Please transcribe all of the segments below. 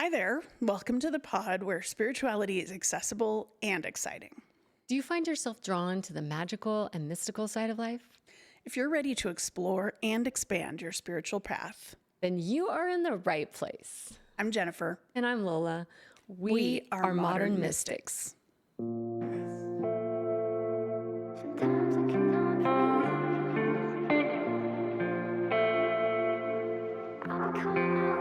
Hi there. Welcome to the pod where spirituality is accessible and exciting. Do you find yourself drawn to the magical and mystical side of life? If you're ready to explore and expand your spiritual path, Then you are in the right place. I'm Jennafer. And I'm Lola. We are modern mystics. Sometimes I cannot breathe. I'll be coming out.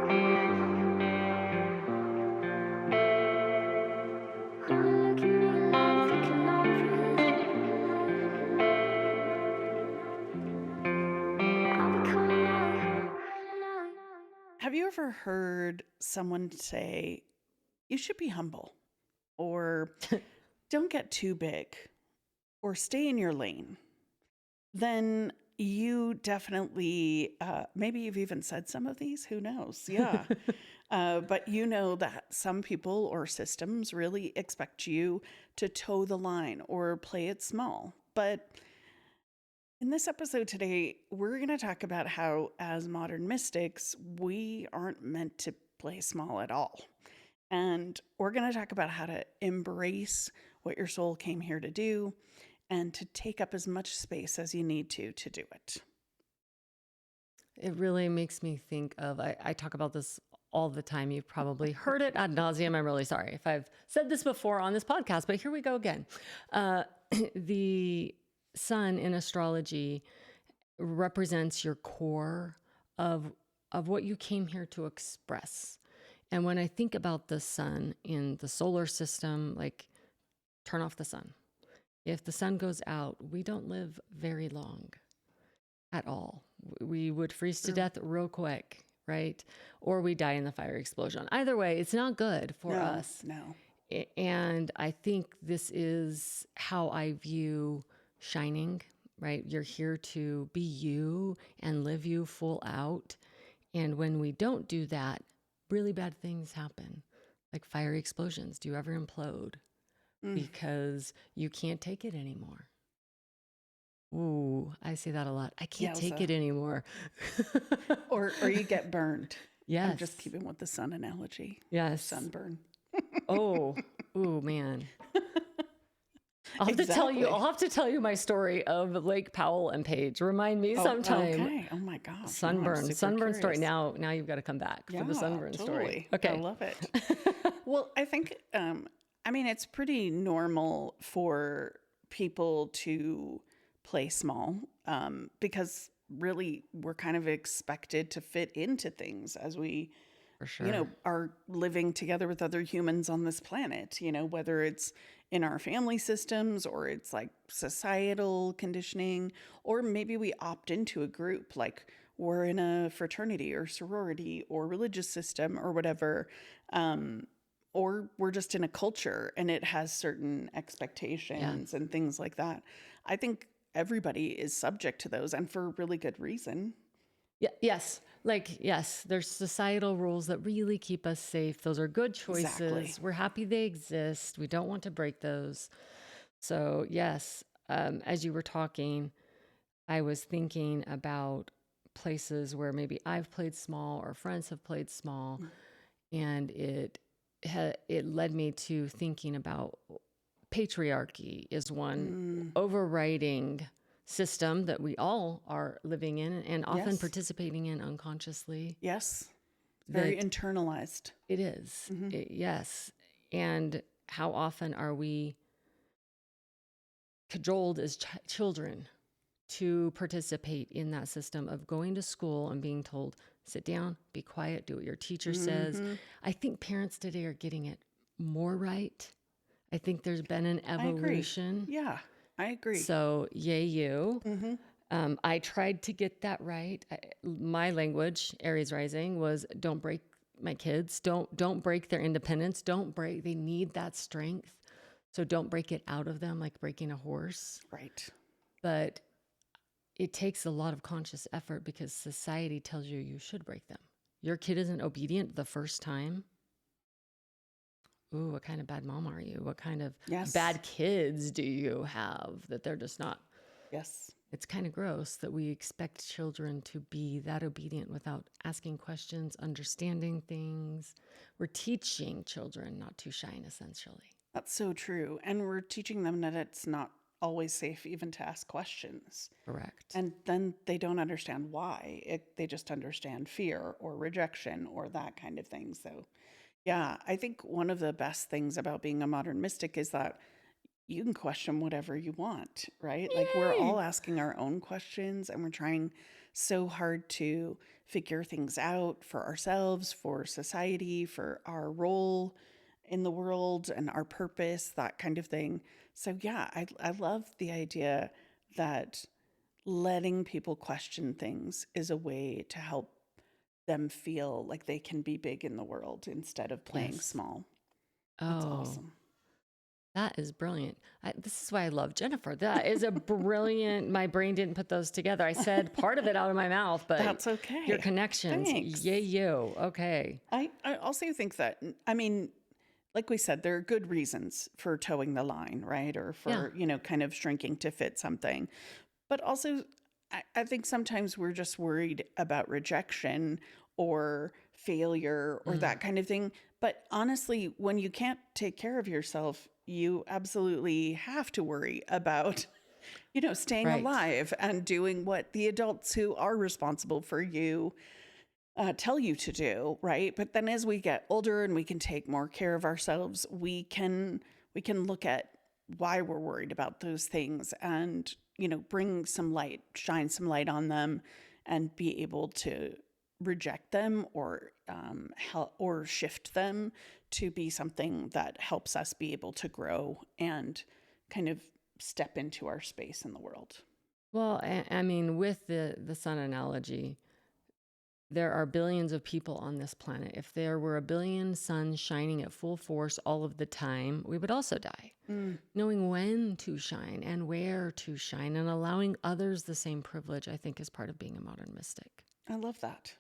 Wanna look at me like they cannot breathe. I'll be coming out. Have you ever heard someone say, you should be humble, or don't get too big, or stay in your lane? Then you definitely, maybe you've even said some of these, who knows? Yeah. But you know that some people or systems really expect you to toe the line or play it small. But in this episode today, we're going to talk about how, as modern mystics, we aren't meant to play small at all. And we're going to talk about how to embrace what your soul came here to do and to take up as much space as you need to do it. It really makes me think of, I talk about this all the time. You've probably heard it ad nauseum. I'm really sorry if I've said this before on this podcast, but here we go again. The sun in astrology represents your core of what you came here to express. And when I think about the sun in the solar system, like turn off the sun. If the sun goes out, we don't live very long at all. We would freeze to death real quick, right? Or we die in the fire explosion. Either way, it's not good for us. No. And I think this is how I view shining, right? You're here to be you and live you full out. And when we don't do that, really bad things happen, like fiery explosions. Do you ever implode? Because you can't take it anymore. Ooh, I say that a lot. I can't take Yowza. it anymore. Or you get burned. Yes. I'm just keeping with the sun analogy. Yes. Sunburn. Oh, ooh, man. I'll have to tell you my story of Lake Powell and Paige. Remind me sometime. Okay. Oh my gosh. Sunburn story. Now you've got to come back for the sunburn story. Okay. I love it. Well, I think, it's pretty normal for people to play small because really we're kind of expected to fit into things as we, For sure. are living together with other humans on this planet, whether it's in our family systems or it's like societal conditioning, or maybe we opt into a group, like we're in a fraternity or sorority or religious system or whatever. Or we're just in a culture and it has certain expectations and things like that. I think everybody is subject to those, and for really good reason. Yes. There's societal rules that really keep us safe. Those are good choices. Exactly. We're happy they exist. We don't want to break those. So yes, as you were talking, I was thinking about places where maybe I've played small or friends have played small, and it led me to thinking about patriarchy is one overriding system that we all are living in and often participating in unconsciously. Yes. Very internalized. It is. Yes. And how often are we cajoled as children to participate in that system of going to school and being told, sit down, be quiet, do what your teacher says. I think parents today are getting it more right. I think there's been an evolution. Yeah, I agree. So yay you. I tried to get that right. My language, Aries rising, was don't break my kids. Don't break their independence. They need that strength. So don't break it out of them like breaking a horse. Right. But it takes a lot of conscious effort because society tells you should break them. Your kid isn't obedient the first time. Ooh, what kind of bad mom are you? What kind of bad kids do you have that they're just not It's kind of gross that we expect children to be that obedient without asking questions, understanding things. We're teaching children not to shine, essentially. That's so true. And we're teaching them that it's not always safe even to ask questions. Correct. And then they don't understand why. They just understand fear or rejection or that kind of thing. So, yeah, I think one of the best things about being a modern mystic is that you can question whatever you want, right? Like we're all Yay! asking our own questions and we're trying so hard to figure things out for ourselves, for society, for our role in the world and our purpose, that kind of thing. So, yeah, I love the idea that letting people question things is a way to help them feel like they can be big in the world instead of playing Yes. small. That's Oh, awesome. that is brilliant. This is why I love Jennafer. That is a brilliant. My brain didn't put those together. I said part of it out of my mouth, but That's okay. your connections, Thanks. yay, yo. Okay. I also think that, I mean, like we said, there are good reasons for towing the line, right? Or Yeah. for, kind of shrinking to fit something. But also, I think sometimes we're just worried about rejection or failure or that kind of thing. But honestly, when you can't take care of yourself, you absolutely have to worry about, staying Right. alive and doing what the adults who are responsible for you tell you to do, right? But then as we get older and we can take more care of ourselves, we can look at why we're worried about those things and, bring some light, shine some light on them and be able to reject them or help or shift them to be something that helps us be able to grow and kind of step into our space in the world. Well, I mean, with the sun analogy, there are billions of people on this planet. If there were a billion suns shining at full force all of the time, we would also die. Knowing when to shine and where to shine and allowing others the same privilege, I think, is part of being a modern mystic. I love that.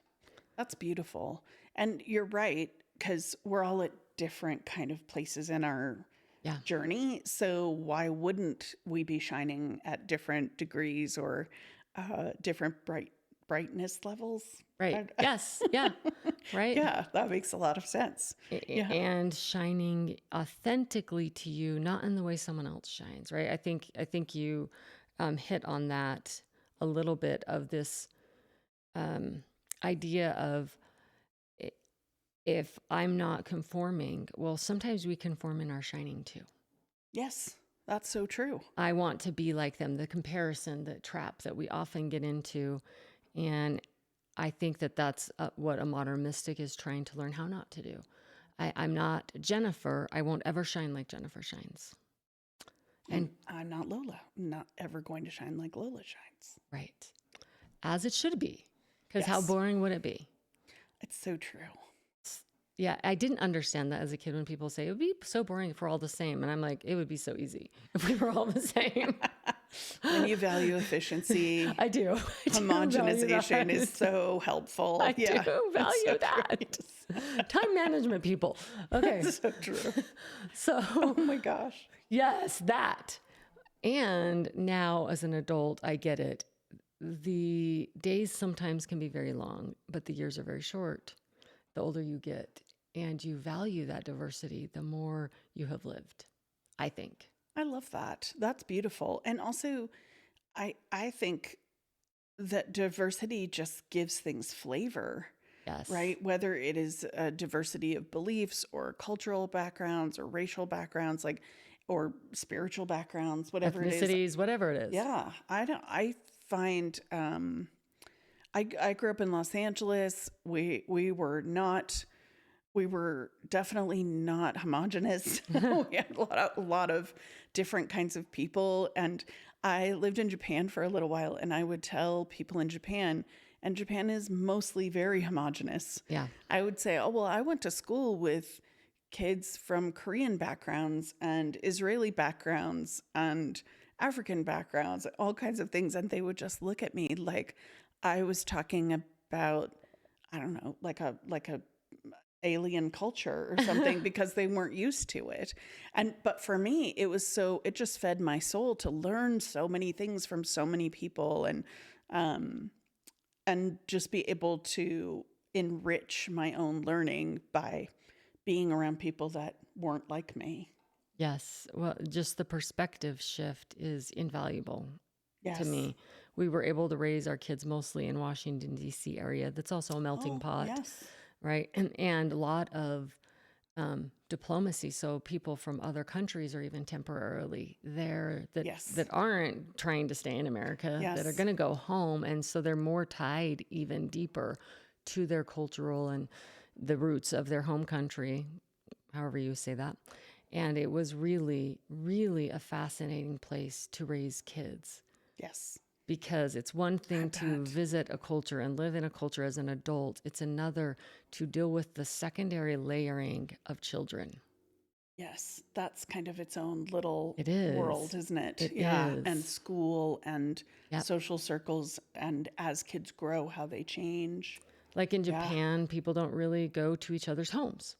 That's beautiful. And you're right, because we're all at different kind of places in our Yeah. journey. So why wouldn't we be shining at different degrees or different brightness levels? Right. Yes. Yeah. Right. Yeah, that makes a lot of sense. Yeah. And shining authentically to you, not in the way someone else shines. Right. I think you hit on that a little bit of this idea of i- if I'm not conforming, well, sometimes we conform in our shining too. Yes, that's so true. I want to be like them, the comparison, the trap that we often get into. And I think that that's what a modern mystic is trying to learn how not to do. I'm not Jennafer. I won't ever shine like Jennafer shines. And And I'm not Lola. I'm not ever going to shine like Lola shines. right, as it should be. Because how Yes. boring would it be? It's so true. Yeah, I didn't understand that as a kid when people say it would be so boring if we're all the same. And I'm like, it would be so easy if we were all the same. When you value efficiency, I do. homogenization is so helpful. I Yeah, do it's value so that. true. Time management people. Okay. So true. So, Oh my gosh. yes, that. And now as an adult, I get it. The days sometimes can be very long, but the years are very short the older you get. And you value that diversity the more you have lived, I think. I love that. That's beautiful. And also, I think that diversity just gives things flavor, Yes. right? Whether it is a diversity of beliefs or cultural backgrounds or racial backgrounds, like or spiritual backgrounds, whatever it is. Ethnicities, whatever it is. Yeah, I find I grew up in Los Angeles. We were definitely not homogenous. We had a lot of different kinds of people. And I lived in Japan for a little while, and I would tell people in Japan, and Japan is mostly very homogenous. Yeah. I would say, oh, well, I went to school with kids from Korean backgrounds and Israeli backgrounds and African backgrounds, all kinds of things. And they would just look at me like I was talking about, I don't know, like a alien culture or something because they weren't used to it. But for me, it just fed my soul to learn so many things from so many people, and just be able to enrich my own learning by being around people that weren't like me. Yes. Well, just the perspective shift is invaluable to Yes. me. We were able to raise our kids mostly in Washington, D.C. area. That's also a melting Oh, pot, yes. right? And a lot of diplomacy. So people from other countries are even temporarily there Yes. that aren't trying to stay in America, that are Yes. going to go home. And so they're more tied even deeper to their cultural and the roots of their home country, however you say that. And it was really, really a fascinating place to raise kids, Yes. because it's one thing to bet. visit a culture and live in a culture as an adult. It's another to deal with the secondary layering of children. Yes. That's kind of its own little It is. world, isn't it? It Yeah. is. And school and Yep. social circles, and as kids grow, how they change. Like in Yeah. Japan, people don't really go to each other's homes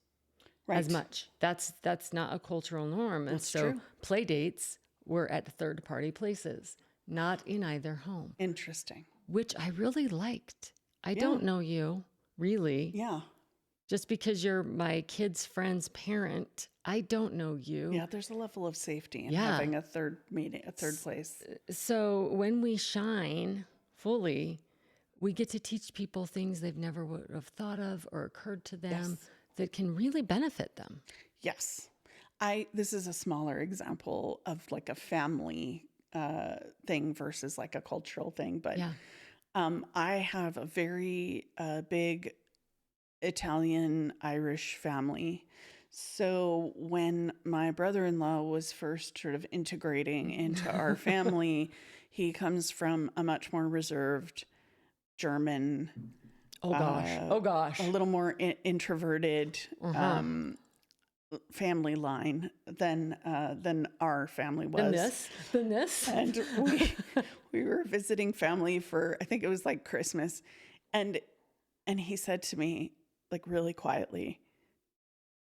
Right. as much. That's not a cultural norm. And That's so true. play dates were at third party places, not in either home, Interesting. which I really liked. I Yeah. don't know you, really. Yeah. Just because you're my kid's friend's parent, I don't know you. Yeah. There's a level of safety in Yeah. having a third place. So when we shine fully, we get to teach people things they've never would have thought of or occurred to them Yes. that can really benefit them. Yes. This is a smaller example of like a family thing versus like a cultural thing, but Yeah. I have a very big Italian Irish family. So when my brother-in-law was first sort of integrating into our family, he comes from a much more reserved German, Oh gosh. Oh gosh. a little more introverted family line than our family was. Than this. And we were visiting family for, I think it was like Christmas, and he said to me, like really quietly,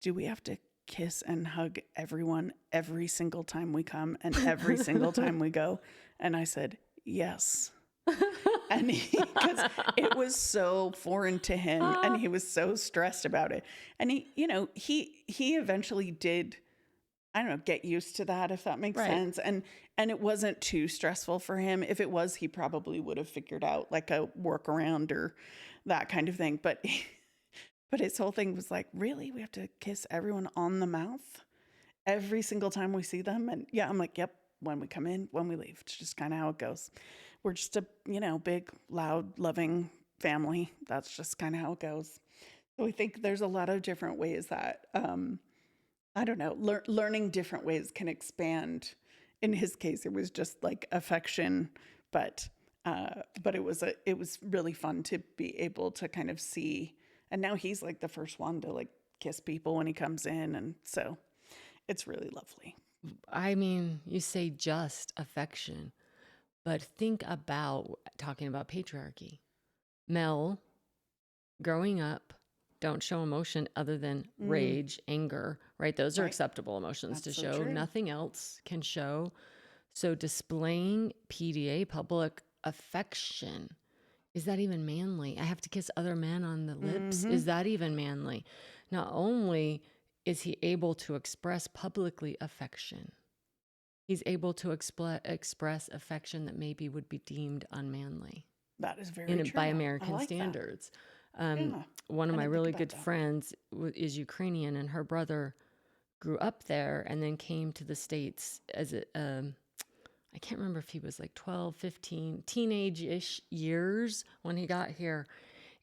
"Do we have to kiss and hug everyone every single time we come and every single time we go?" And I said, "Yes." And because it was so foreign to him, and he was so stressed about it, and he eventually did, I don't know, get used to that, if that makes Right. sense. And it wasn't too stressful for him. If it was, he probably would have figured out like a workaround or that kind of thing. But his whole thing was like, really, we have to kiss everyone on the mouth every single time we see them? And yeah, I'm like, yep. When we come in, when we leave, it's just kind of how it goes. We're just a big, loud, loving family. That's just kind of how it goes. So we think there's a lot of different ways that I don't know, learning different ways can expand. In his case, it was just like affection, but it was really fun to be able to kind of see. And now he's like the first one to like kiss people when he comes in, and so it's really lovely. I mean, you say just affection, but think about talking about patriarchy. Mel, growing up, don't show emotion other than rage, anger, right? Those are Right. acceptable emotions to That's so show. true. Nothing else can show. So displaying PDA, public affection, is that even manly? I have to kiss other men on the lips. Is that even manly? Not only is he able to express publicly affection, he's able to express affection that maybe would be deemed unmanly That is very true. by I American like that. standards. Yeah. One of I my didn't really think good about that. friends is Ukrainian, and her brother grew up there and then came to the States as I can't remember if he was like 12, 15, teenage-ish years when he got here.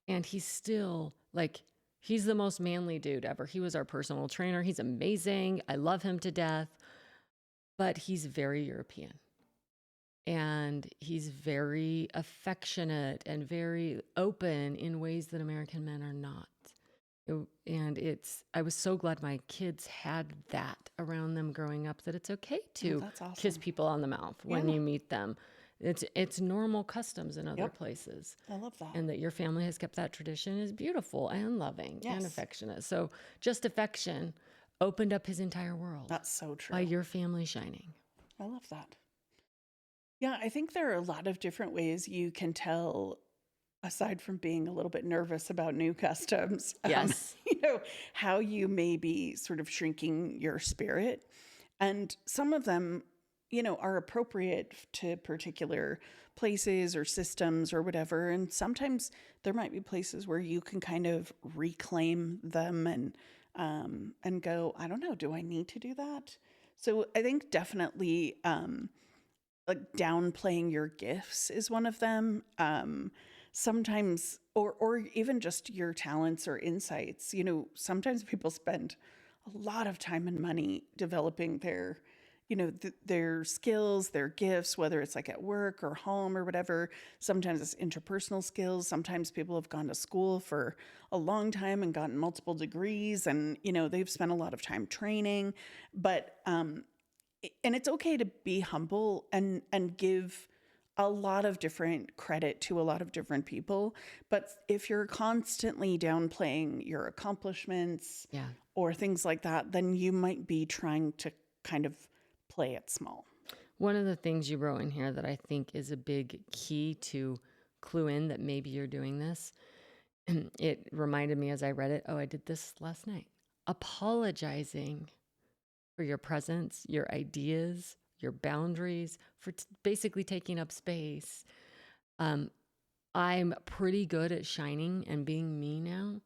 And he's still like, he's the most manly dude ever. He was our personal trainer. He's amazing. I love him to death. But he's very European. And he's very affectionate and very open in ways that American men are not. I was so glad my kids had that around them growing up, that it's okay to that's awesome. kiss people on the mouth when Yeah. you meet them. It's normal customs in other Yep. places. I love that. And that your family has kept that tradition is beautiful and loving and Yes. affectionate. So just affection opened up his entire world That's so true. by your family shining. I love that. Yeah, I think there are a lot of different ways you can tell, aside from being a little bit nervous about new customs, Yes. how you may be sort of shrinking your spirit. And some of them, are appropriate to particular places or systems or whatever. And sometimes there might be places where you can kind of reclaim them and go, I don't know, do I need to do that? So I think definitely like downplaying your gifts is one of them. Sometimes, or even just your talents or insights. Sometimes people spend a lot of time and money developing their skills, their gifts, whether it's like at work or home or whatever. Sometimes it's interpersonal skills. Sometimes people have gone to school for a long time and gotten multiple degrees, and they've spent a lot of time training. But and it's okay to be humble and give a lot of different credit to a lot of different people. But if you're constantly downplaying your accomplishments Yeah. or things like that, then you might be trying to kind of play it small. One of the things you wrote in here that I think is a big key to clue in that maybe you're doing this, it reminded me as I read it, oh, I did this last night. Apologizing for your presence, your ideas, your boundaries, for basically taking up space. I'm pretty good at shining and being me now,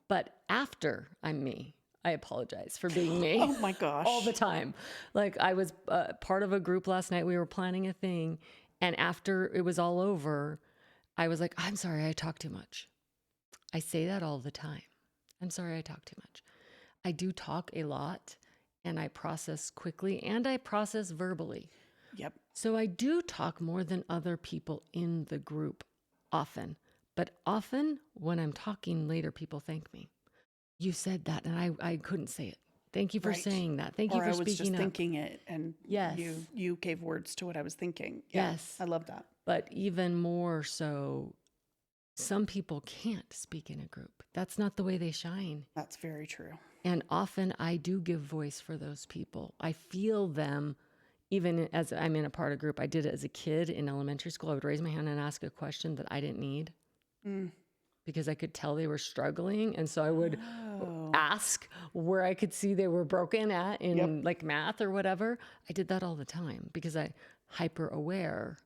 but after I'm me, I apologize for being me. Oh my gosh. All the time. Like I was part of a group last night. We were planning a thing. And after it was all over, I was like, I'm sorry, I talk too much. I say that all the time. I'm sorry, I talk too much. I do talk a lot and I process quickly and I process verbally. Yep. So I do talk more than other people in the group often. But often when I'm talking later, people thank me. You said that and I couldn't say it. Thank you for Right. saying that. Thank you Or for I was just speaking up. thinking it, and Yes. you gave words to what I was thinking. Yeah, Yes. I love that. But even more so, some people can't speak in a group. That's not the way they shine. That's very true. And often I do give voice for those people. I feel them even as I'm in a part of group. I did it as a kid in elementary school. I would raise my hand and ask a question that I didn't need because I could tell they were struggling. And so I would ask where I could see they were broken at in like math or whatever. I did that all the time because I'm hyper aware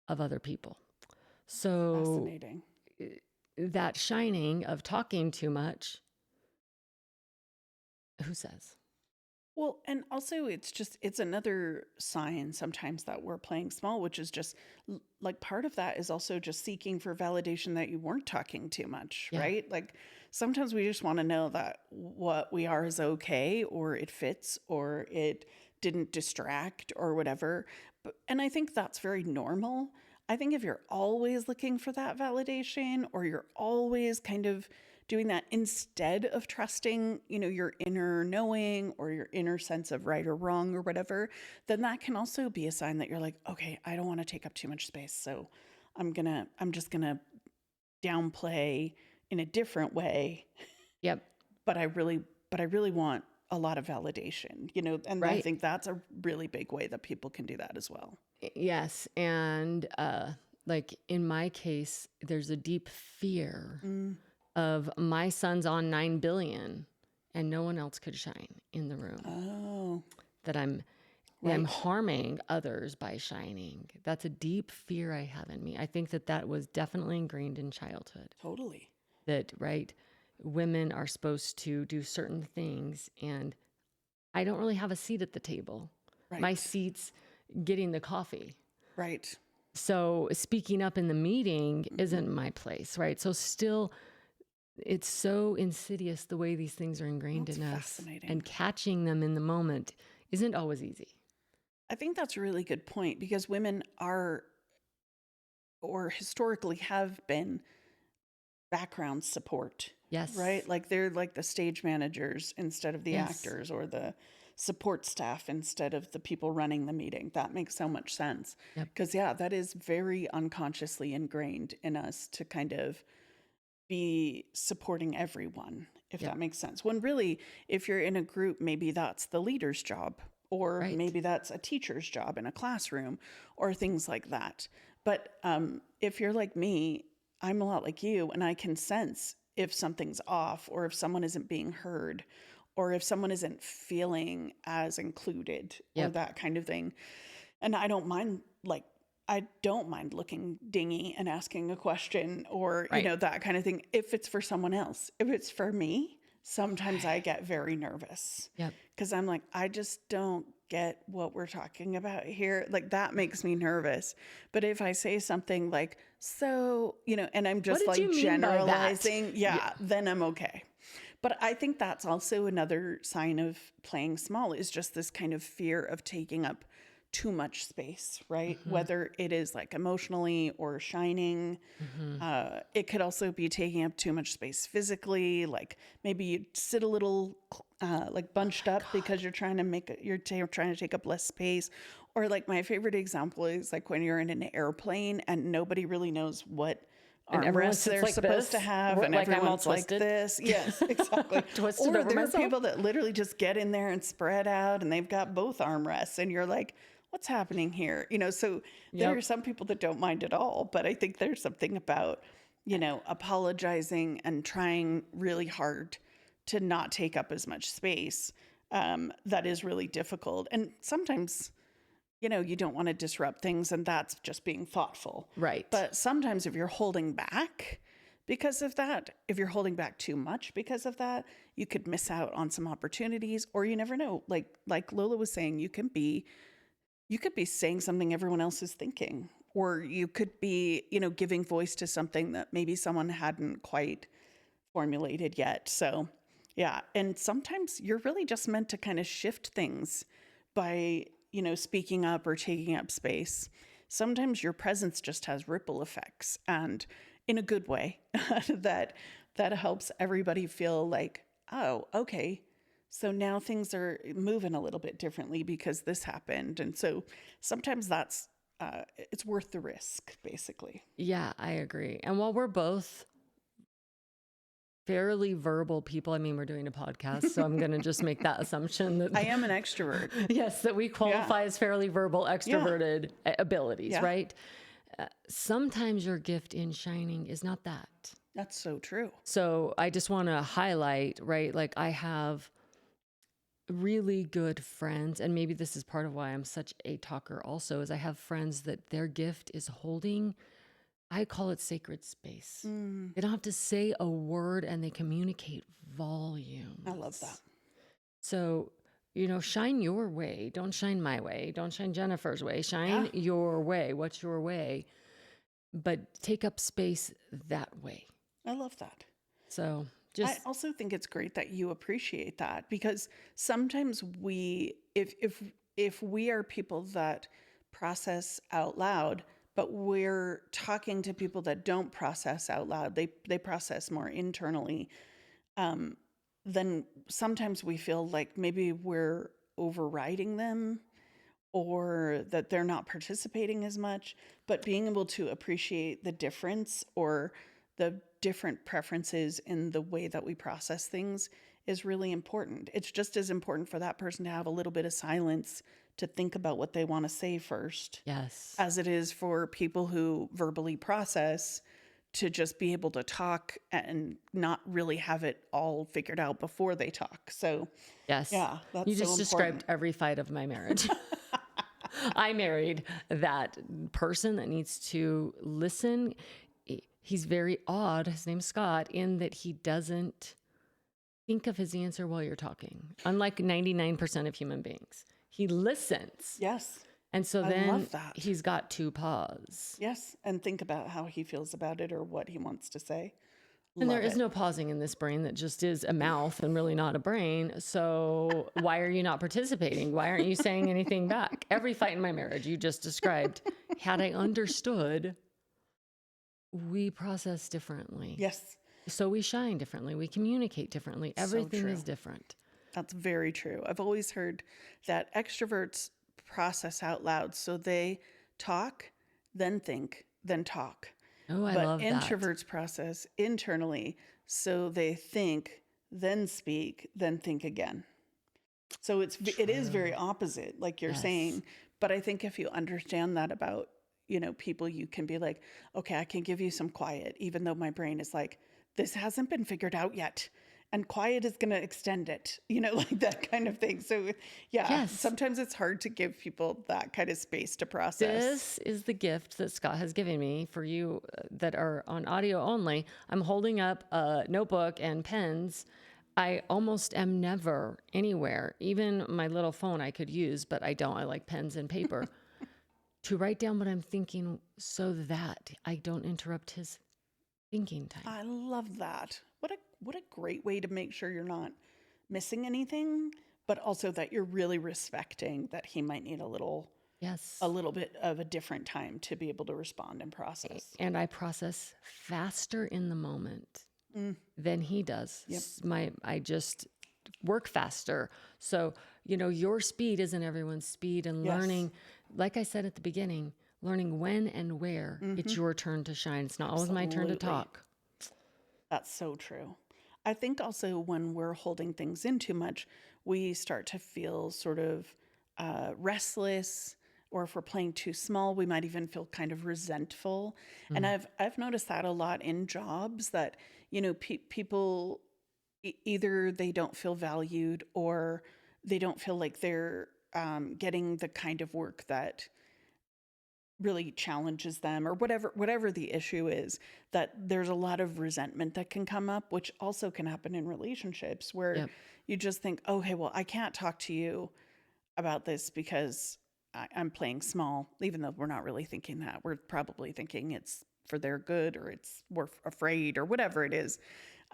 of other people. So Fascinating. that shining of talking too much, who says? Well, and also it's another sign sometimes that we're playing small, which is just like part of that is also just seeking for validation that you weren't talking too much, Yeah. right? Like sometimes we just want to know that what we are is okay, or it fits, or it didn't distract or whatever. And I think that's very normal. I think if you're always looking for that validation, or you're always kind of doing that instead of trusting, your inner knowing or your inner sense of right or wrong or whatever, then that can also be a sign that you're like, okay, I don't want to take up too much space. So I'm just gonna downplay in a different way. Yep. But I really want a lot of validation, and I Right. think that's a really big way that people can do that as well. Yes. And like in my case, there's a deep fear of my son's on 9 billion and no one else could shine in the room. Oh, That I'm harming others by shining. That's a deep fear I have in me. I think that was definitely ingrained in childhood. totally. That, right, women are supposed to do certain things and I don't really have a seat at the table. Right. My seat's getting the coffee. Right. So speaking up in the meeting isn't my place, right? So still, it's so insidious the way these things are ingrained That's in us. fascinating. And catching them in the moment isn't always easy. I think that's a really good point because women are, or historically have been, background support. Yes. Right? Like they're like the stage managers instead of the Yes. actors, or the support staff instead of the people running the meeting. That makes so much sense. Yep. Because, yeah, that is very unconsciously ingrained in us to kind of be supporting everyone, if Yep. that makes sense. When really, if you're in a group, maybe that's the leader's job, or Right. maybe that's a teacher's job in a classroom, or things like that. But if you're like me, I'm a lot like you, and I can sense if something's off, or if someone isn't being heard, or if someone isn't feeling as included, or Yep. that kind of thing. And I don't mind looking dingy and asking a question, or, Right. that kind of thing, if it's for someone else. If it's for me, sometimes I get very nervous Yep. because I'm like, I just don't get what we're talking about here. Like, that makes me nervous. But if I say something like, so, and I'm just did like you mean by that? generalizing, yeah, then I'm okay. But I think that's also another sign of playing small, is just this kind of fear of taking up too much space, right? Whether it is like emotionally or shining. It could also be taking up too much space physically. Like maybe you sit a little like bunched up because you're trying to trying to take up less space. Or like my favorite example is like when you're in an airplane and nobody really knows what And everyone armrests sits they're like supposed to this, have, and like I'm all everyone's like twisted. this. Yes, exactly. Twisted Or over there are myself. people that literally just get in there and spread out, and they've got both armrests, and you're like, what's happening here? So there Yep. are some people that don't mind at all, but I think there's something about, apologizing and trying really hard to not take up as much space, that is really difficult. And sometimes, you don't want to disrupt things, and that's just being thoughtful. Right. But sometimes if you're holding back because of that, if you're holding back too much because of that, you could miss out on some opportunities, or you never know. Like Lola was saying, you could be saying something everyone else is thinking, or you could be, giving voice to something that maybe someone hadn't quite formulated yet. So, yeah. And sometimes you're really just meant to kind of shift things by, speaking up or taking up space. Sometimes your presence just has ripple effects, and in a good way, that helps everybody feel like, oh, okay, so now things are moving a little bit differently because this happened. And so sometimes that's it's worth the risk, basically. Yeah, I agree. And while we're both fairly verbal people, I mean, we're doing a podcast, so I'm going to just make that assumption that I am an extrovert. yes, that we qualify as fairly verbal, extroverted abilities, Yeah. right? Sometimes your gift in shining is not that. That's so true. So I just want to highlight, right? Like I have really good friends, and maybe this is part of why I'm such a talker also, is I have friends that their gift is holding, I call it sacred space. They don't have to say a word and they communicate volume. I love that. So, shine your way. Don't shine my way. Don't shine Jennifer's way. Shine your way. What's your way? But take up space that way. I love that. So I also think it's great that you appreciate that, because sometimes if we are people that process out loud, but we're talking to people that don't process out loud, they process more internally, then sometimes we feel like maybe we're overriding them, or that they're not participating as much. But being able to appreciate the difference, or the different preferences in the way that we process things, is really important. It's just as important for that person to have a little bit of silence to think about what they want to say first, yes. as it is for people who verbally process to just be able to talk and not really have it all figured out before they talk. So, Yes. yeah, that's you just so described important. every fight of my marriage. I married that person that needs to listen. He's very odd. His name's Scott, in that he doesn't think of his answer while you're talking, unlike 99% of human beings. He listens. Yes. And so I then love that. he's got to pause. Yes. And think about how he feels about it, or what he wants to say. And there Love is it. no pausing in this brain that just is a mouth and really not a brain. So why are you not participating? Why aren't you saying anything back? Every fight in my marriage you just described, had I understood, we process differently. Yes. So we shine differently. We communicate differently. Everything is true. different. That's very true. I've always heard that extroverts process out loud. So they talk, then think, then talk. Oh, I But love that. introverts process internally. So they think, then speak, then think again. So it is very True. opposite, like you're Yes. saying. But I think if you understand that about, people, you can be like, okay, I can give you some quiet, even though my brain is like, this hasn't been figured out yet. And quiet is going to extend it, like that kind of thing. So, yeah, Yes. sometimes it's hard to give people that kind of space to process. This is the gift that Scott has given me for you that are on audio only. I'm holding up a notebook and pens. I almost am never anywhere. Even my little phone I could use, but I don't. I like pens and paper to write down what I'm thinking so that I don't interrupt his thinking time. I love that. What a great way to make sure you're not missing anything, but also that you're really respecting that he might need a little Yes. bit of a different time to be able to respond and process. And I process faster in the moment Mm, than he does. Yep. I just work faster. So, your speed isn't everyone's speed, and Yes. learning, like I said at the beginning, learning when and where it's your turn to shine. It's not always my turn to Absolutely. talk. That's so true. I think also when we're holding things in too much, we start to feel sort of restless, or if we're playing too small, we might even feel kind of resentful. And I've noticed that a lot in jobs that people either they don't feel valued, or they don't feel like they're getting the kind of work that really challenges them, or whatever the issue is, that there's a lot of resentment that can come up, which also can happen in relationships where Yep. you just think, okay, well, I can't talk to you about this because I'm playing small, even though we're not really thinking that. We're probably thinking it's for their good, or we're afraid, or whatever it is.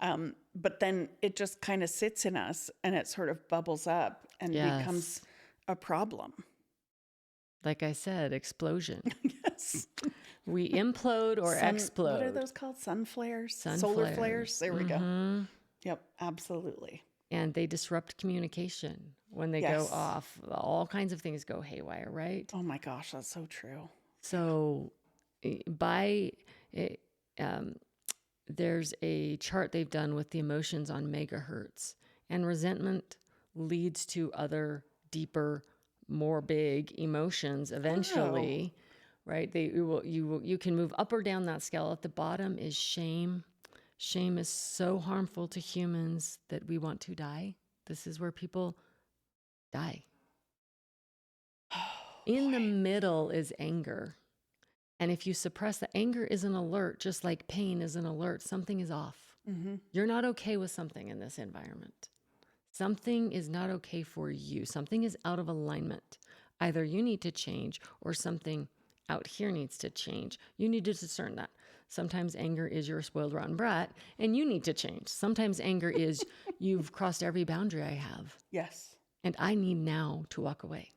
But then it just kind of sits in us, and it sort of bubbles up and becomes Yes. a problem. Like I said, explosion. Yes. We implode or explode. What are those called? Sun flares? Sun Solar flares. flares? There we go. Mhm. Yep, absolutely. And they disrupt communication when they Yes. go off. All kinds of things go haywire, right? Oh my gosh, that's so true. So, there's a chart they've done with the emotions on megahertz, and resentment leads to other deeper, more big emotions eventually, right? You can move up or down that scale. At the bottom is shame. Shame is so harmful to humans that we want to die. This is where people die. In the middle is anger. And if you suppress the anger is an alert, just like pain is an alert, something is off. Mm-hmm. You're not okay with something in this environment. Something is not okay for you. Something is out of alignment. Either you need to change, or something out here needs to change. You need to discern that. Sometimes anger is you're a spoiled, rotten brat, and you need to change. Sometimes anger is you've crossed every boundary I have, Yes. and I need now to walk away.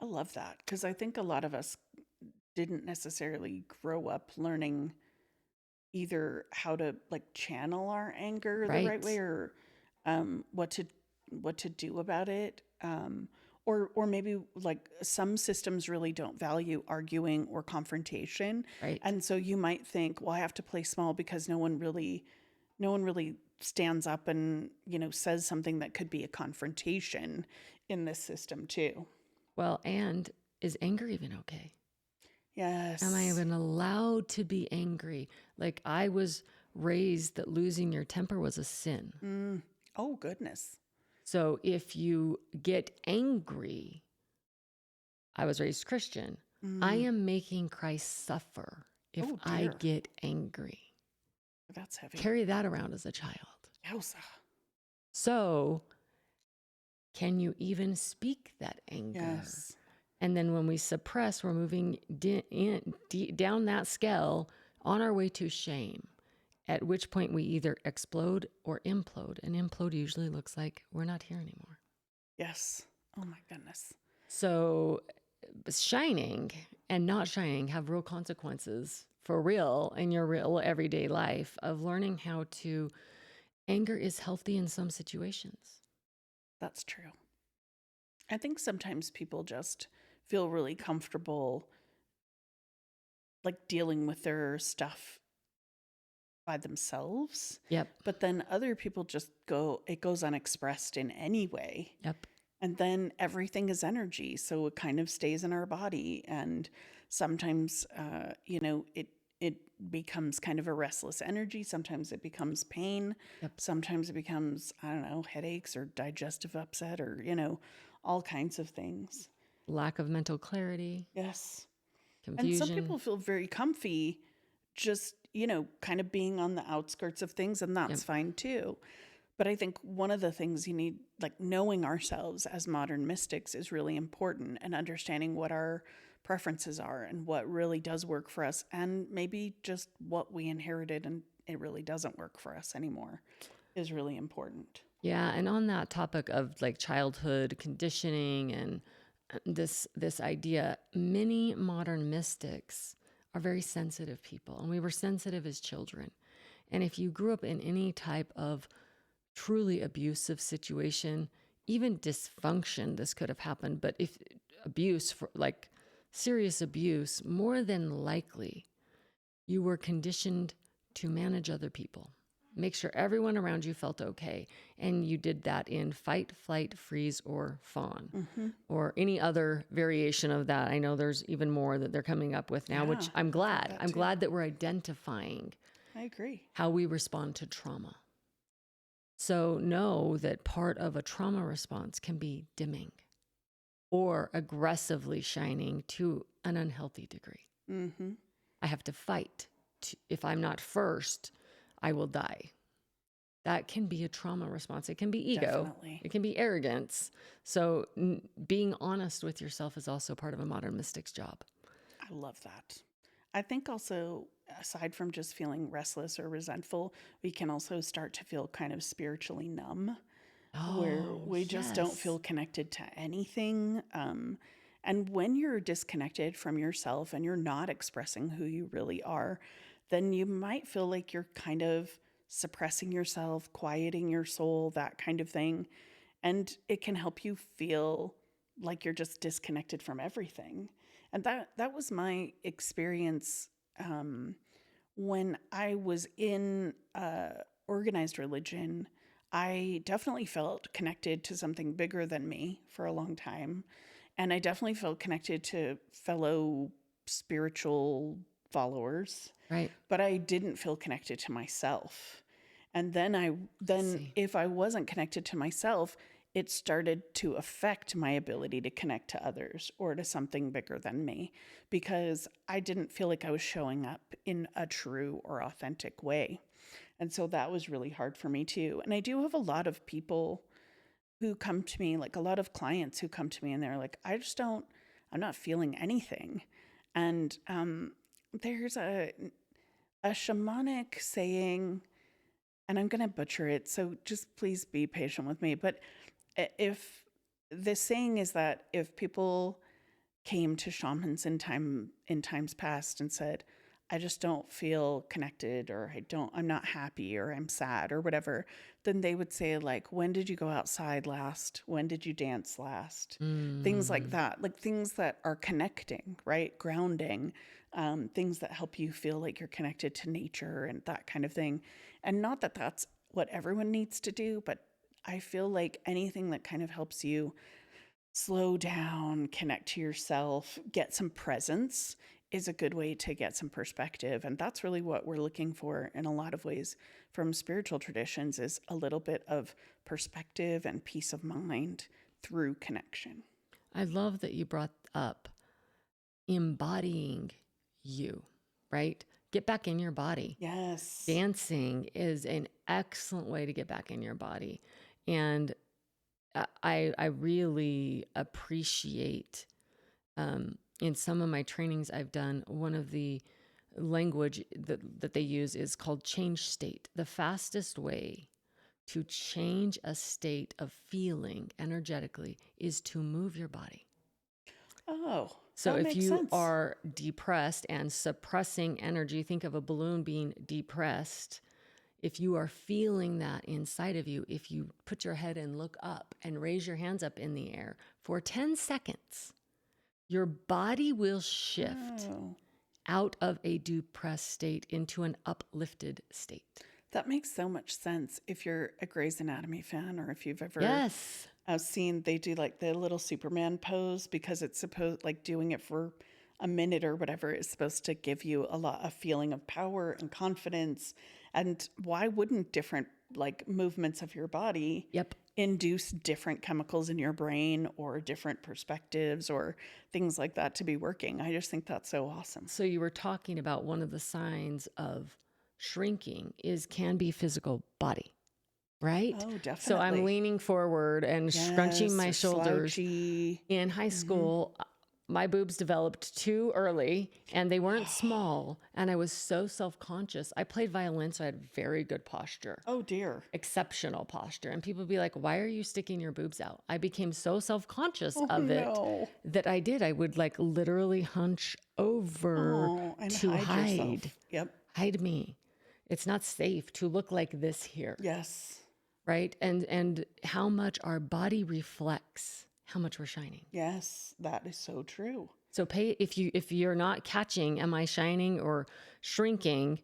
I love that, because I think a lot of us didn't necessarily grow up learning either how to channel our anger the right Right. way, or what to do about it. Or maybe some systems really don't value arguing or confrontation. Right. And so you might think, well, I have to play small because no one really stands up and, says something that could be a confrontation in this system too. Well, and is anger even okay? Yes. Am I even allowed to be angry? Like, I was raised that losing your temper was a sin. Oh, goodness. So if you get angry, I was raised Christian. I am making Christ suffer if Oh, I dear. get angry. That's heavy. Carry that around as a child. Yowza. So, can you even speak that anger? Yes. And then when we suppress, we're moving down that scale on our way to shame, at which point we either explode or implode. And implode usually looks like we're not here anymore. Yes. Oh, my goodness. So shining and not shining have real consequences for real in your real everyday life of learning how to Anger is healthy in some situations. That's true. I think sometimes people just feel really comfortable like dealing with their stuff by themselves, Yep. but then other people just it goes unexpressed in any way. Yep. And then everything is energy, so it kind of stays in our body. And sometimes, it becomes kind of a restless energy. Sometimes it becomes pain. Yep. Sometimes it becomes, I don't know, headaches or digestive upset or, all kinds of things. Lack of mental clarity, Yes. And some confusion. people feel very comfy just, kind of being on the outskirts of things, and that's Yep. fine too. But I think one of the things you need, like knowing ourselves as modern mystics, is really important, and understanding what our preferences are and what really does work for us, and maybe just what we inherited and it really doesn't work for us anymore is really important. Yeah, and on that topic of like childhood conditioning and this idea, many modern mystics are very sensitive people, and we were sensitive as children. And if you grew up in any type of truly abusive situation, even dysfunction, this could have happened. But if abuse, for like serious abuse, more than likely you were conditioned to manage other people, make sure everyone around you felt okay. And you did that in fight, flight, freeze, or fawn, or any other variation of that. I know there's even more that they're coming up with now, which Yeah, I'm I've heard glad. that I'm too. glad that we're identifying I agree. how we respond to trauma. So know that part of a trauma response can be dimming or aggressively shining to an unhealthy degree. Mm-hmm. I have to fight. If I'm not first, I will die. That can be a trauma response. It can be ego. Definitely. It can be arrogance. So being honest with yourself is also part of a modern mystic's job. I love that. I think also, aside from just feeling restless or resentful, we can also start to feel kind of spiritually numb, where Oh, we just don't yes. feel connected to anything. And when you're disconnected from yourself and you're not expressing who you really are, then you might feel like you're kind of suppressing yourself, quieting your soul, that kind of thing. And it can help you feel like you're just disconnected from everything. And that was my experience when I was in organized religion. I definitely felt connected to something bigger than me for a long time. And I definitely felt connected to fellow spiritual followers, Right. but I didn't feel connected to myself. And then See. if I wasn't connected to myself, it started to affect my ability to connect to others or to something bigger than me, because I didn't feel like I was showing up in a true or authentic way. And so that was really hard for me too. And I do have a lot of people who come to me, like a lot of clients who come to me and they're like, I'm not feeling anything. And there's a shamanic saying, and I'm going to butcher it, so just please be patient with me. But if the saying is that if people came to shamans in times past and said, I just don't feel connected, or I'm not happy, or I'm sad, or whatever, then they would say, like, when did you go outside last? When did you dance last? Things like that, like things that are connecting, right? Grounding, things that help you feel like you're connected to nature and that kind of thing. And not that that's what everyone needs to do, but I feel like anything that kind of helps you slow down, connect to yourself, get some presence is a good way to get some perspective. And that's really what we're looking for in a lot of ways from spiritual traditions, is a little bit of perspective and peace of mind through connection. I love that you brought up embodying you, right? Get back in your body. Yes. Dancing is an excellent way to get back in your body. And I really appreciate, in some of my trainings I've done, one of the language that they use is called change state. The fastest way to change a state of feeling energetically is to move your body. Oh, So that if makes you sense. are depressed and suppressing energy, think of a balloon being depressed. If you are feeling that inside of you, if you put your head and look up and raise your hands up in the air for 10 seconds, your body will shift Oh, out of a depressed state into an uplifted state. that makes so much sense if you're a Grey's Anatomy fan or if you've ever Yes. seen they do like the little Superman pose because it's supposed like doing it for a minute or whatever is supposed to give you a feeling of power and confidence. And why wouldn't different like movements of your body Yep. induce different chemicals in your brain or different perspectives or things like that to be working? I just think that's so awesome. So you were talking about one of the signs of shrinking can be physical body, right? Oh, So I'm definitely. leaning forward and scrunching Yes, my or shoulders. slouchy. In high school, my boobs developed too early and they weren't small. And I was so self-conscious. I played violin, so I had very good posture, Oh dear. exceptional posture. And people would be like, why are you sticking your boobs out? I became so self-conscious Oh of it no. that I did. I would like literally hunch over Oh, and to hide yourself. Yep. hide me. It's not safe to look like this here, Yes. right? And how much our body reflects how much we're shining. Yes, that is so true. So if you're not catching, am I shining or shrinking?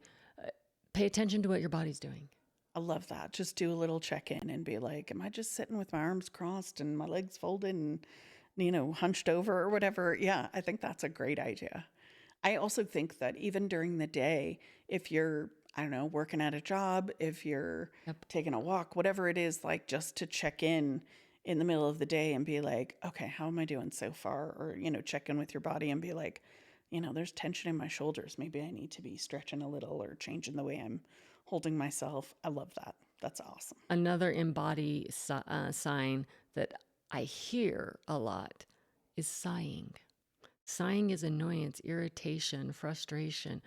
Pay attention to what your body's doing. I love that. Just do a little check-in and be like, am I just sitting with my arms crossed and my legs folded and, hunched over or whatever? Yeah, I think that's a great idea. I also think that even during the day, if you're, I don't know, working at a job, if you're Yep. taking a walk, whatever it is, like just to check in the middle of the day and be like, okay, how am I doing so far? Or, check in with your body and be like, there's tension in my shoulders. Maybe I need to be stretching a little or changing the way I'm holding myself. I love that. That's awesome. Another sign that I hear a lot is sighing. Sighing is annoyance, irritation, frustration.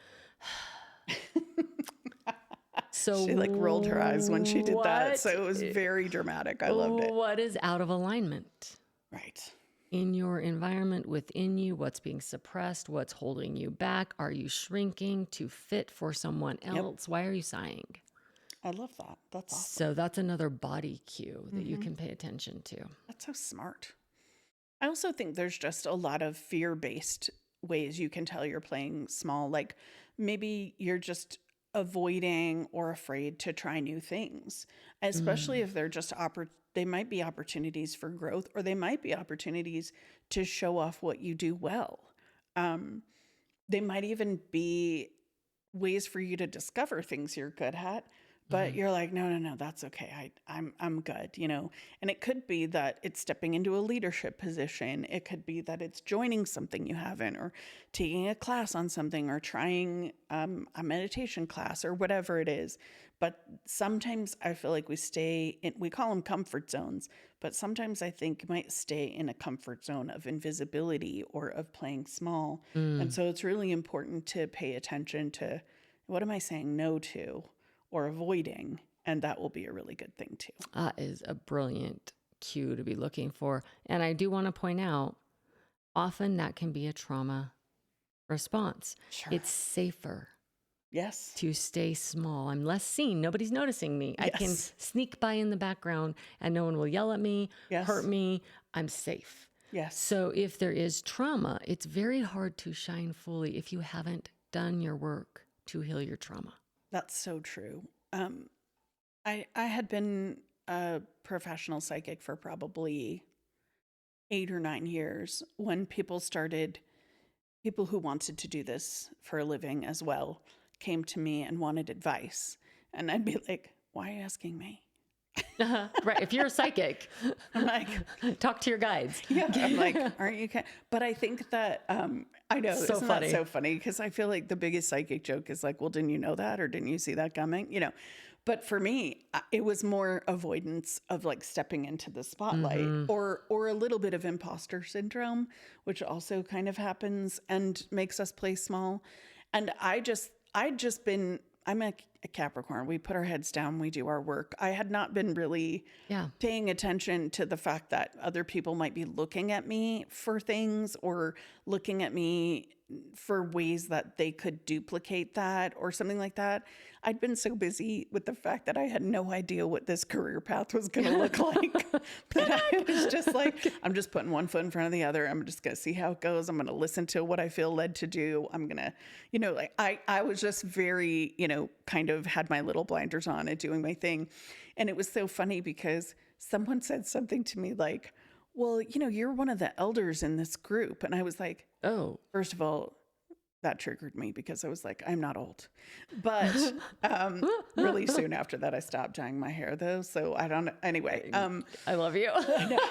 So She like rolled her eyes when she did that. So what- it was very dramatic. I loved it. What is out of alignment Right. in your environment within you? What's being suppressed? What's holding you back? Are you shrinking to fit for someone else? Why are you sighing? I love that. That's awesome. So that's another body cue that you can pay attention to. That's so smart. I also think there's just a lot of fear-based ways you can tell you're playing small. Like maybe you're just avoiding or afraid to try new things, especially if they're just they might be opportunities for growth or they might be opportunities to show off what you do well. They might even be ways for you to discover things you're good at, but you're like, no, that's okay. I'm good, And it could be that it's stepping into a leadership position. It could be that it's joining something you haven't, or taking a class on something, or trying a meditation class, or whatever it is. But sometimes I feel like we call them comfort zones, but sometimes I think you might stay in a comfort zone of invisibility or of playing small. And so it's really important to pay attention to what am I saying no to or avoiding, and that will be a really good thing too. That is a brilliant cue to be looking for. And I do want to point out, often that can be a trauma response. Sure. It's safer Yes. to stay small. I'm less seen. Nobody's noticing me. I can Yes. sneak by in the background and no one will yell at me, Yes. hurt me. I'm safe. Yes. So if there is trauma, it's very hard to shine fully if you haven't done your work to heal your trauma. That's so true. I had been a professional psychic for probably 8 or 9 years when people who wanted to do this for a living as well came to me and wanted advice. And I'd be like, why are you asking me? Right. If you're a psychic, I'm like, talk to your guides. yeah, I'm like, aren't you? But I think that, I know, So isn't funny. that so funny? Because I feel like the biggest psychic joke is like, well, didn't you know that? Or didn't you see that coming? But for me, it was more avoidance of like stepping into the spotlight or a little bit of imposter syndrome, which also kind of happens and makes us play small. And I'm a a Capricorn. We put our heads down, we do our work. I had not been really Yeah. paying attention to the fact that other people might be looking at me for things or looking at me for ways that they could duplicate that or something like that. I'd been so busy with the fact that I had no idea what this career path was going to look like that I was just like, I'm just putting one foot in front of the other. I'm just going to see how it goes. I'm going to listen to what I feel led to do. I'm going to, like I was just very, kind of had my little blinders on and doing my thing. And it was so funny because someone said something to me like, well, you're one of the elders in this group. And I was like, Oh. first of all, that triggered me because I was like, I'm not old. But really soon after that, I stopped dyeing my hair though. So I don't, anyway. I love you.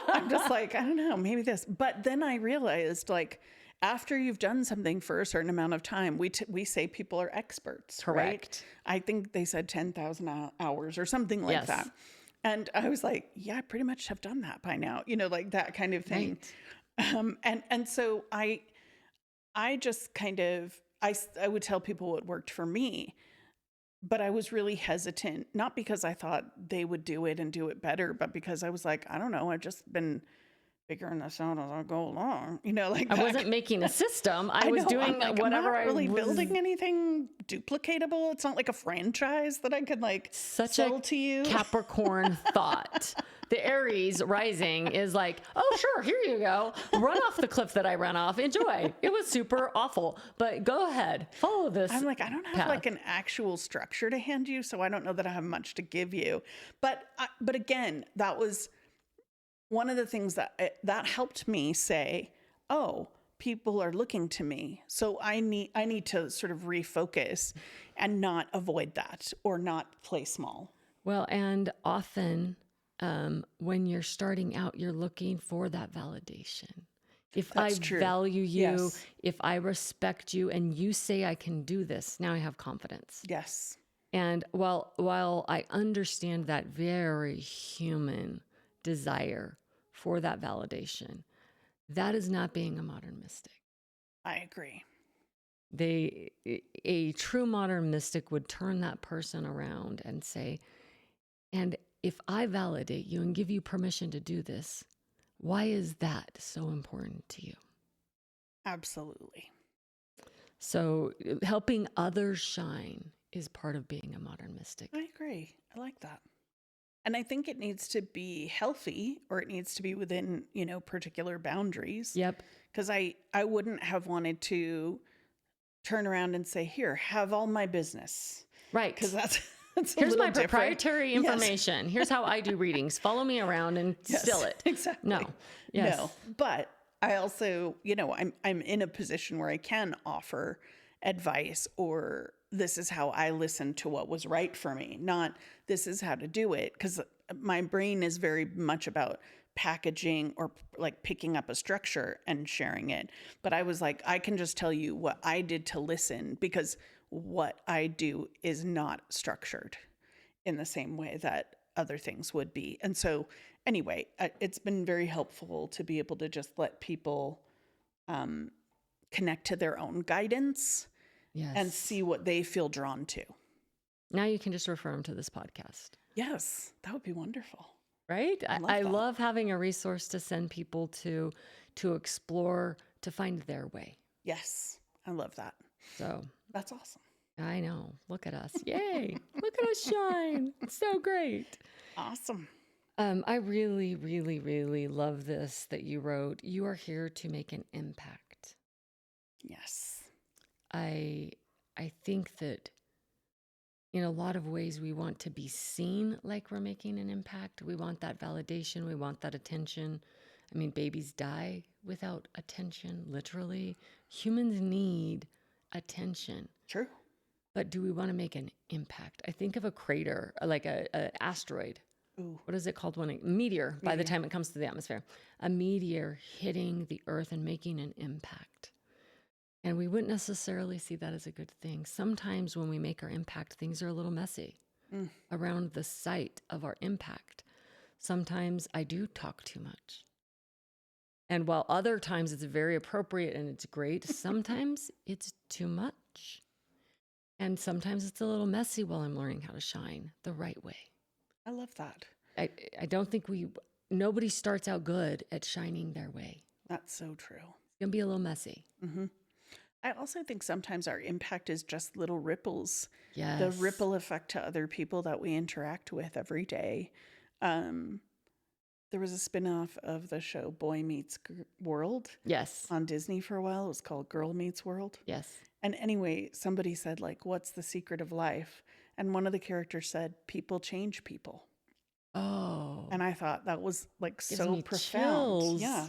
I'm just like, I don't know, maybe this. But then I realized like, after you've done something for a certain amount of time, we say people are experts, Correct. right? I think they said 10,000 hours or something like Yes. that. And I was like, yeah, I pretty much have done that by now, like that kind of thing. Right. And so I just kind of, I would tell people what worked for me, but I was really hesitant, not because I thought they would do it and do it better, but because I was like, I don't know, I've just been figuring this out as I go along, like I that. wasn't making a system. I was know, doing I'm like, whatever I'm not really I was. building anything duplicatable. It's not like a franchise that I could like Such sell a to you. Capricorn thought. The Aries rising is like, oh, sure, here you go. Run off the cliff that I ran off. Enjoy. It was super awful, but go ahead. Follow this. I'm like, I don't have path. like an actual structure to hand you, so I don't know that I have much to give you. But again, that was one of the things that helped me say, oh, people are looking to me, so I need to sort of refocus and not avoid that or not play small. Well, and often when you're starting out, you're looking for that validation. If That's I true. value you, Yes. if I respect you, and you say I can do this, now I have confidence. Yes. And while I understand that very human desire for that validation, that is not being a modern mystic. I agree. A true modern mystic would turn that person around and say, and if I validate you and give you permission to do this, why is that so important to you? Absolutely. So helping others shine is part of being a modern mystic. I agree. I like that. And I think it needs to be healthy, or it needs to be within, particular boundaries. Yep. Because I wouldn't have wanted to turn around and say, here, have all my business. Right. Because that's a Here's little my different. proprietary Yes. information. Here's how I do readings. Follow me around and Yes, steal it. exactly. No. Yes. No. But I also, I'm in a position where I can offer advice, or this is how I listened to what was right for me, not this is how to do it. Because my brain is very much about packaging or like picking up a structure and sharing it. But I was like, I can just tell you what I did to listen, because what I do is not structured in the same way that other things would be. And so anyway, it's been very helpful to be able to just let people connect to their own guidance Yes. and see what they feel drawn to. Now you can just refer them to this podcast. Yes, that would be wonderful. Right? love I that. love having a resource to send people to explore, to find their way. Yes, I love that. So That's awesome. I know. Look at us. Yay. Look at us shine. It's so great. Awesome. I really, really, really love this that you wrote. You are here to make an impact. Yes. I think that in a lot of ways we want to be seen like we're making an impact. We want that validation. We want that attention. I mean, babies die without attention, literally. Humans need attention. True. But do we want to make an impact? I think of a crater, like a asteroid. Ooh. What is it called when a meteor, by the time it comes to the atmosphere, a meteor hitting the earth and making an impact. And we wouldn't necessarily see that as a good thing. Sometimes when we make our impact, things are a little messy around the site of our impact. Sometimes I do talk too much. And while other times it's very appropriate and it's great, sometimes it's too much. And sometimes it's a little messy while I'm learning how to shine the right way. I love that. I don't think nobody starts out good at shining their way. That's so true. It's going to be a little messy. Mm-hmm. I also think sometimes our impact is just little ripples, Yes. the ripple effect to other people that we interact with every day. There was a spin-off of the show Boy Meets World Yes. on Disney for a while. It was called Girl Meets World. Yes. And anyway, somebody said, like, what's the secret of life? And one of the characters said, people change people. Oh. And I thought that was like Gives so me profound. chills. Yeah.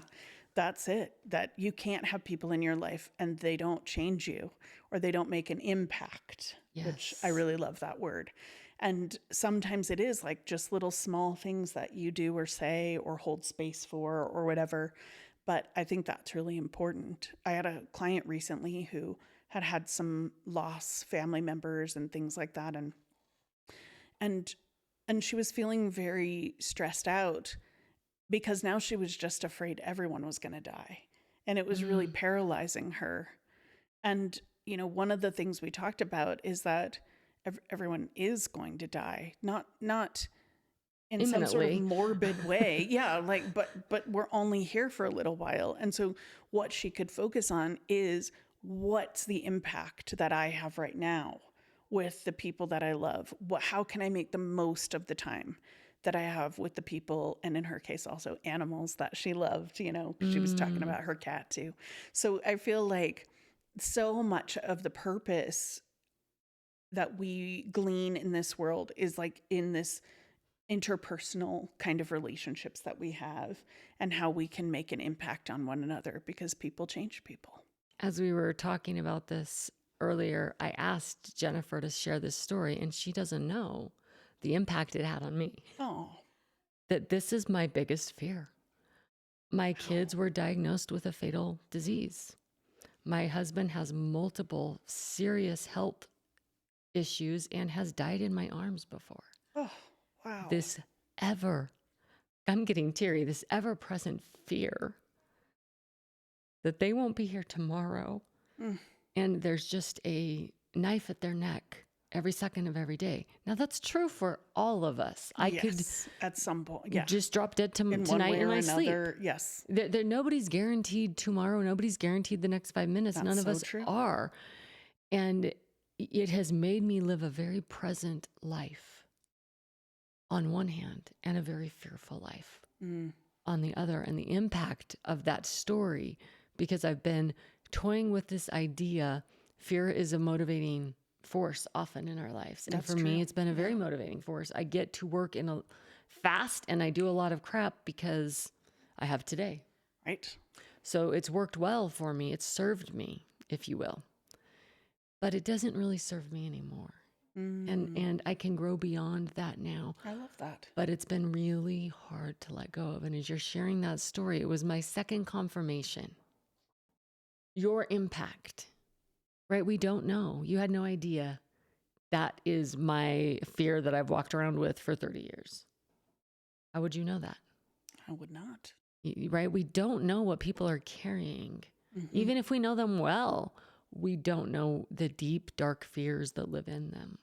That's it. That you can't have people in your life and they don't change you or they don't make an impact, which I Yes. really love that word. And sometimes it is like just little small things that you do or say or hold space for or whatever. But I think that's really important. I had a client recently who had some loss, family members and things like that. And she was feeling very stressed out because now she was just afraid everyone was going to die. And it was really paralyzing her. And, you know, one of the things we talked about is that everyone is going to die, not in some sort of Imminently. morbid way. Yeah, like, but we're only here for a little while. And so what she could focus on is what's the impact that I have right now with the people that I love? How can I make the most of the time that I have with the people, and in her case also animals that she loved, you know, she was talking about her cat too. So I feel like so much of the purpose that we glean in this world is like in this interpersonal kind of relationships that we have and how we can make an impact on one another because people change people. As we were talking about this earlier, I asked Jennafer to share this story, and she doesn't know the impact it had on me. Oh, That this is my biggest fear. My kids were diagnosed with a fatal disease. My husband has multiple serious health issues and has died in my arms before. oh, wow. I'm getting teary, this ever-present fear that they won't be here tomorrow. And there's just a knife at their neck every second of every day. Now that's true for all of us. I could at some point, yeah, just drop dead in one tonight way in or my sleep. another. Yes, Nobody's guaranteed tomorrow. Nobody's guaranteed the next 5 minutes. That's None of so us true. are. And it has made me live a very present life on one hand and a very fearful life on the other. And the impact of that story, because I've been toying with this idea, fear is a motivating force often in our lives. And That's for me, true. it's been a very motivating force. I get to work in a fast and I do a lot of crap because I have today. right. So it's worked well for me. It's served me, if you will. But it doesn't really serve me anymore. And I can grow beyond that now. I love that. But it's been really hard to let go of. And as you're sharing that story, it was my second confirmation. Your impact, right? We don't know. You had no idea. That is my fear that I've walked around with for 30 years. How would you know that? I would not. Right? We don't know what people are carrying. Mm-hmm. Even if we know them well, we don't know the deep, dark fears that live in them.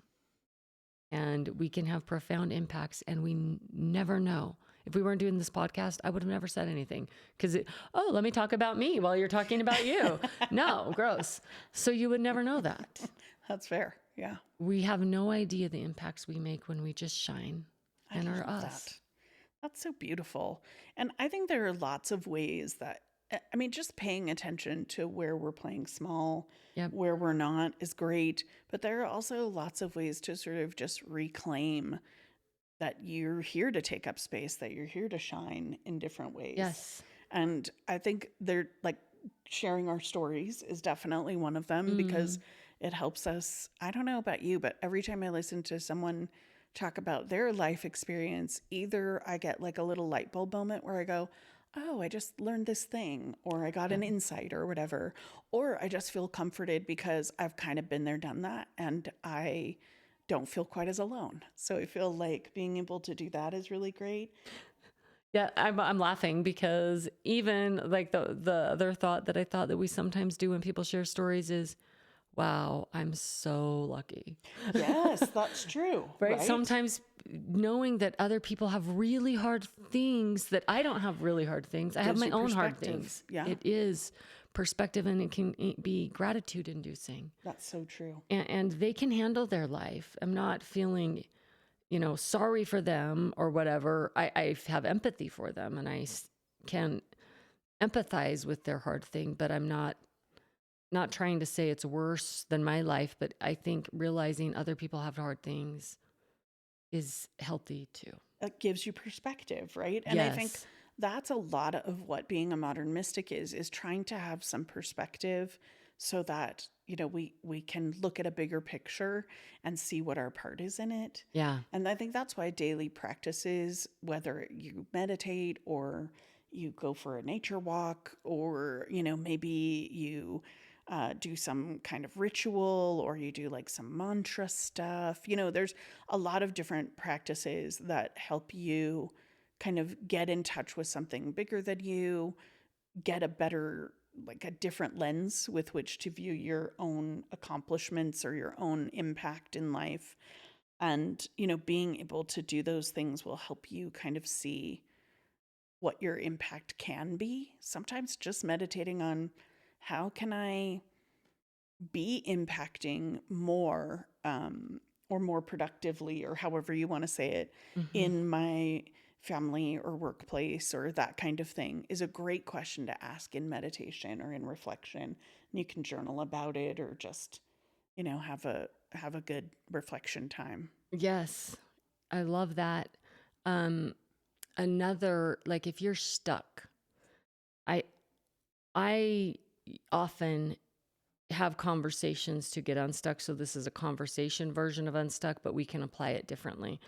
And we can have profound impacts, and we never know. If we weren't doing this podcast, I would have never said anything because let me talk about me while you're talking about you. No, gross. So you would never know that. That's fair. Yeah. We have no idea the impacts we make when we just shine and are love us. that. That's so beautiful. And I think there are lots of ways that, I mean, just paying attention to where we're playing small, Yep. where we're not is great. But there are also lots of ways to sort of just reclaim that you're here to take up space, that you're here to shine in different ways. Yes. And I think they're like sharing our stories is definitely one of them because it helps us. I don't know about you, but every time I listen to someone talk about their life experience, either I get like a little light bulb moment where I go, oh, I just learned this thing, or I got an insight or whatever, or I just feel comforted because I've kind of been there, done that, and I don't feel quite as alone. So I feel like being able to do that is really great. Yeah, I'm laughing because even like the other thought that I thought that we sometimes do when people share stories is, wow, I'm so lucky. Yes, that's true, Right? right? Sometimes knowing that other people have really hard things, that I don't have really hard things. I have Gives my you own hard perspective. things. Yeah. It is perspective, and it can be gratitude inducing. That's so true. And they can handle their life. I'm not feeling, sorry for them or whatever. I have empathy for them, and can empathize with their hard thing, but I'm not trying to say it's worse than my life, but I think realizing other people have hard things is healthy too. It gives you perspective, right? And I think Yes. that's a lot of what being a modern mystic is trying to have some perspective so that, we can look at a bigger picture and see what our part is in it. Yeah. And I think that's why daily practices, whether you meditate or you go for a nature walk or, maybe you do some kind of ritual or you do like some mantra stuff. There's a lot of different practices that help you kind of get in touch with something bigger than you, get a better, like a different lens with which to view your own accomplishments or your own impact in life. And, being able to do those things will help you kind of see what your impact can be. Sometimes just meditating on how can I be impacting more or more productively, or however you want to say it, Mm-hmm. in my family or workplace or that kind of thing is a great question to ask in meditation or in reflection. And you can journal about it or just, have a good reflection time. Yes. I love that. Um, Another, like if you're stuck, I I often have conversations to get unstuck. So this is a conversation version of unstuck, but we can apply it differently.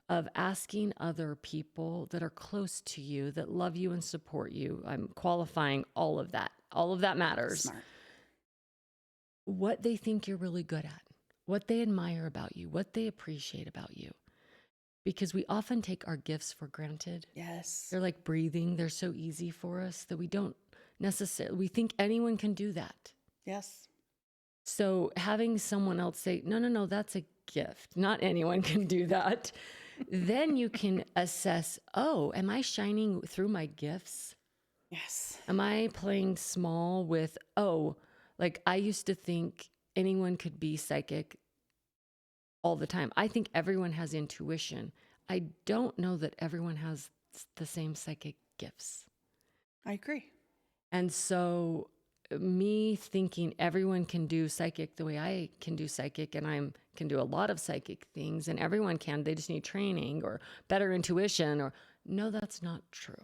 Of asking other people that are close to you, that love you and support you. I'm qualifying all of that. All of that matters. Smart. What they think you're really good at, what they admire about you, what they appreciate about you. Because we often take our gifts for granted. Yes. They're like breathing. They're so easy for us that we don't necessarily, we think anyone can do that. Yes. So having someone else say, no, no, no, that's a gift. Not anyone can do that. Then you can assess, oh, am I shining through my gifts? Yes. Am I playing small with, like I used to think anyone could be psychic all the time. I think everyone has intuition. I don't know that everyone has the same psychic gifts. I agree. And so me thinking everyone can do psychic the way I can do psychic, and I can do a lot of psychic things, and everyone can, they just need training or better intuition, or no, that's not true.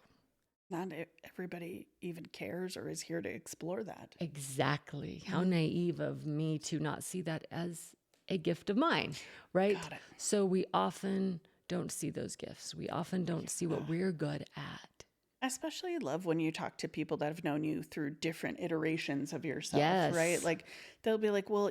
Not everybody even cares or is here to explore that. Exactly. How naive of me to not see that as a gift of mine, right? Got it. So we often don't see those gifts. We often don't see what we're good at. I especially love when you talk to people that have known you through different iterations of yourself, Yes. right? Like they'll be like, well,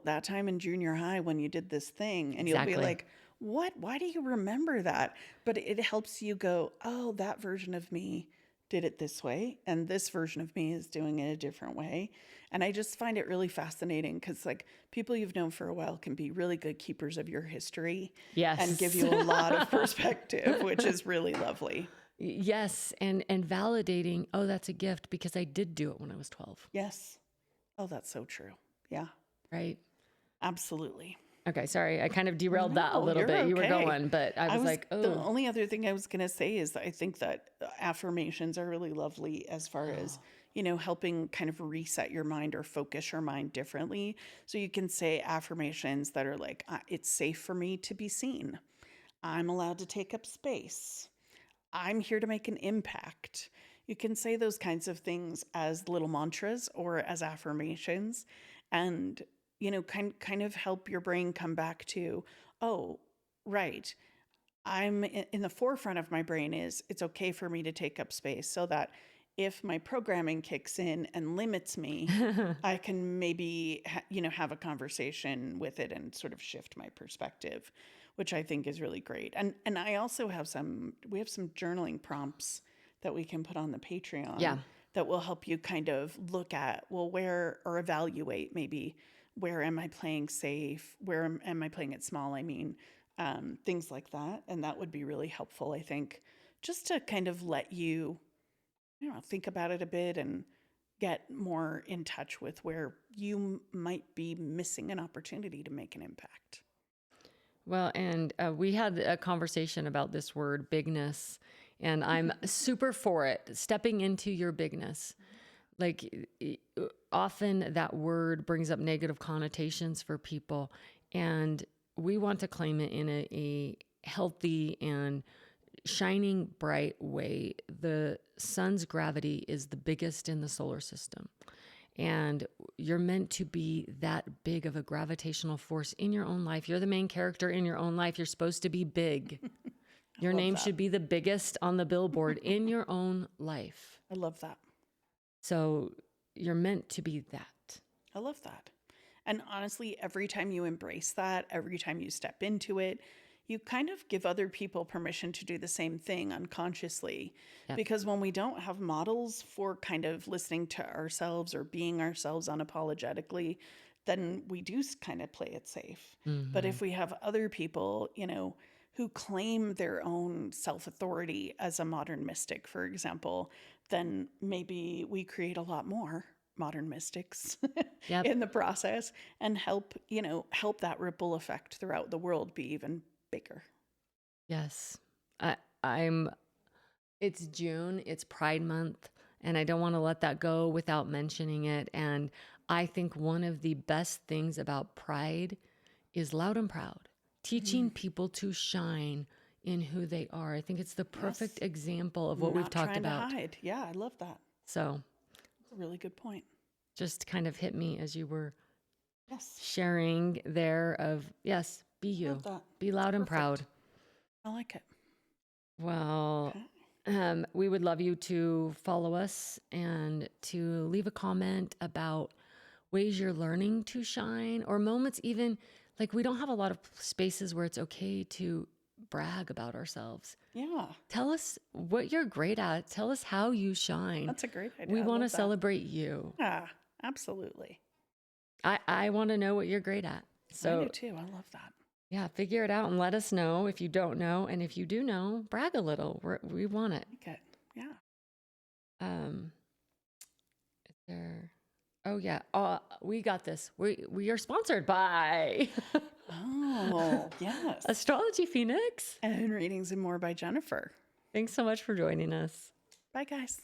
that time in junior high when you did this thing, and you'll be Exactly. like, what? Why do you remember that? But it helps you go, oh, that version of me did it this way, and this version of me is doing it a different way. And I just find it really fascinating because, like, people you've known for a while can be really good keepers of your history Yes. and give you a lot of perspective, which is really lovely. Yes, and validating, oh, that's a gift because I did do it when I was 12, Yes. Oh, that's so true. Yeah, right? absolutely. Okay, sorry, I kind of derailed that a No, little you're bit. You were okay. going, but I was like, the oh, only other thing I was going to say is that I think that affirmations are really lovely as far as, helping kind of reset your mind or focus your mind differently. So you can say affirmations that are like, it's safe for me to be seen. I'm allowed to take up space. I'm here to make an impact. You can say those kinds of things as little mantras or as affirmations and kind of help your brain come back to, oh, right. I'm in the forefront of my brain is it's okay for me to take up space so that if my programming kicks in and limits me, I can maybe have a conversation with it and sort of shift my perspective, which I think is really great. And I also have some journaling prompts that we can put on the Patreon yeah, that will help you kind of look at, well, where or evaluate maybe where am I playing safe? Where am I playing it small? I mean, things like that. And that would be really helpful, I think, just to kind of let you, think about it a bit and get more in touch with where you might be missing an opportunity to make an impact. Well, and we had a conversation about this word bigness, and I'm super for it. Stepping into your bigness. Like often that word brings up negative connotations for people, and we want to claim it in a healthy and shining bright way. The sun's gravity is the biggest in the solar system. And you're meant to be that big of a gravitational force in your own life. You're the main character in your own life. You're supposed to be big. Your love name that. should be the biggest on the billboard in your own life. I love that. So you're meant to be that. I love that. And honestly, every time you embrace that, every time you step into it, you kind of give other people permission to do the same thing unconsciously. Yep. Because when we don't have models for kind of listening to ourselves or being ourselves unapologetically, then we do kind of play it safe. But if we have other people, who claim their own self-authority as a modern mystic, for example, then maybe we create a lot more modern mystics Yep. in the process and help that ripple effect throughout the world be even bigger. Yes. It's June, it's Pride Month, and I don't want to let that go without mentioning it. And I think one of the best things about Pride is loud and proud, teaching people to shine in who they are. I think it's the perfect example of what we've Not talked trying about. to hide. Yeah, I love that. So That's a really good point. just kind of hit me as you were Yes. sharing there of, yes, be you, Love that. be loud and proud. Perfect. I like it. Well, Okay. we would love you to follow us and to leave a comment about ways you're learning to shine or moments even like we don't have a lot of spaces where it's okay to brag about ourselves. Yeah, Tell us what you're great at. Tell us how you shine. that's a great idea. We I want to love that. celebrate you. Yeah, absolutely. I want to know what you're great at. I So do too. I love that. yeah, figure it out and let us know if you don't know. And if you do know, brag a little. We want it. I like it. Yeah. Is there? Oh yeah. We got this. We are sponsored by Oh, yes. Astrology Phoenix. And readings and more by Jennafer. Thanks so much for joining us. Bye, guys.